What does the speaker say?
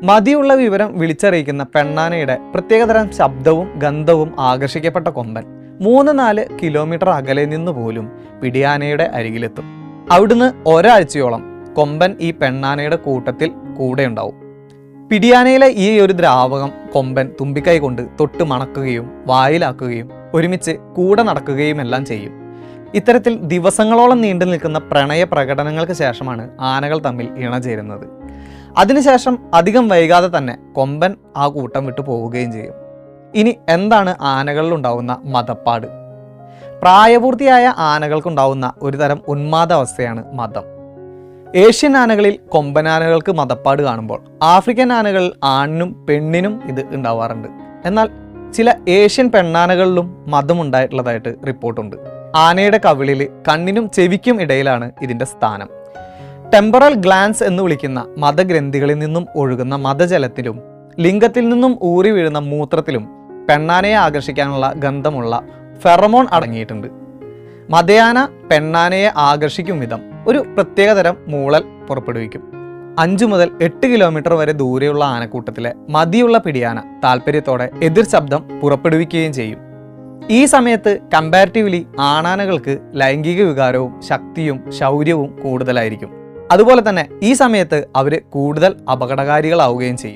മതിയുള്ള വിവരം വിളിച്ചറിയിക്കുന്ന പെണ്ണാനയുടെ പ്രത്യേകതരം ശബ്ദവും ഗന്ധവും ആകർഷിക്കപ്പെട്ട കൊമ്പൻ 3-4 കിലോമീറ്റർ അകലെ നിന്ന് പോലും പിടിയാനയുടെ അരികിലെത്തും. അവിടുന്ന് ഒരാഴ്ചയോളം കൊമ്പൻ ഈ പെണ്ണാനയുടെ കൂട്ടത്തിൽ കൂടെ ഉണ്ടാവും. പിടിയാനയിലെ ഈ ഒരു ദ്രാവകം കൊമ്പൻ തുമ്പിക്കൈ കൊണ്ട് തൊട്ട് മണക്കുകയും വായിലാക്കുകയും ഒരുമിച്ച് കൂടെ നടക്കുകയും എല്ലാം ചെയ്യും. ഇത്തരത്തിൽ ദിവസങ്ങളോളം നീണ്ടു നിൽക്കുന്ന പ്രണയ പ്രകടനങ്ങൾക്ക് ശേഷമാണ് ആനകൾ തമ്മിൽ ഇണചേരുന്നത്. അതിനുശേഷം അധികം വൈകാതെ തന്നെ കൊമ്പൻ ആ കൂട്ടം വിട്ടു പോവുകയും ചെയ്യും. ഇനി എന്താണ് ആനകളിലുണ്ടാവുന്ന മദപ്പാട്? പ്രായപൂർത്തിയായ ആനകൾക്കുണ്ടാവുന്ന ഒരു തരം ഉന്മാദാവസ്ഥയാണ് മദം. ഏഷ്യൻ ആനകളിൽ കൊമ്പനാനകൾക്ക് മദപ്പാട് കാണുമ്പോൾ ആഫ്രിക്കൻ ആനകളിൽ ആണിനും പെണ്ണിനും ഇത് ഉണ്ടാവാറുണ്ട്. എന്നാൽ ചില ഏഷ്യൻ പെണ്ണാനകളിലും മദം ഉണ്ടായിട്ടുള്ളതായിട്ട് റിപ്പോർട്ടുണ്ട്. ആനയുടെ കവിളിൽ കണ്ണിനും ചെവിക്കും ഇടയിലാണ് ഇതിൻ്റെ സ്ഥാനം. ടെമ്പറൽ ഗ്ലാൻസ് എന്ന് വിളിക്കുന്ന മദഗ്രന്ഥികളിൽ നിന്നും ഒഴുകുന്ന മദജലത്തിലും ലിംഗത്തിൽ നിന്നും ഊറി വീഴുന്ന മൂത്രത്തിലും പെണ്ണാനയെ ആകർഷിക്കാനുള്ള ഗന്ധമുള്ള ഫെറമോൺ അടങ്ങിയിട്ടുണ്ട്. മദയാന പെണ്ണാനയെ ആകർഷിക്കും വിധം ഒരു പ്രത്യേകതരം മൂളൽ പുറപ്പെടുവിക്കും. 5 മുതൽ 8 കിലോമീറ്റർ വരെ ദൂരെയുള്ള ആനക്കൂട്ടത്തിലെ മതിയുള്ള പിടിയാന താല്പര്യത്തോടെ എതിർ ശബ്ദം പുറപ്പെടുവിക്കുകയും ചെയ്യും. ഈ സമയത്ത് കമ്പാരിറ്റീവ്ലി ആണാനകൾക്ക് ലൈംഗിക വികാരവും ശക്തിയും ശൗര്യവും കൂടുതലായിരിക്കും. അതുപോലെ തന്നെ ഈ സമയത്ത് അവർ കൂടുതൽ അപകടകാരികളാവുകയും ചെയ്യും.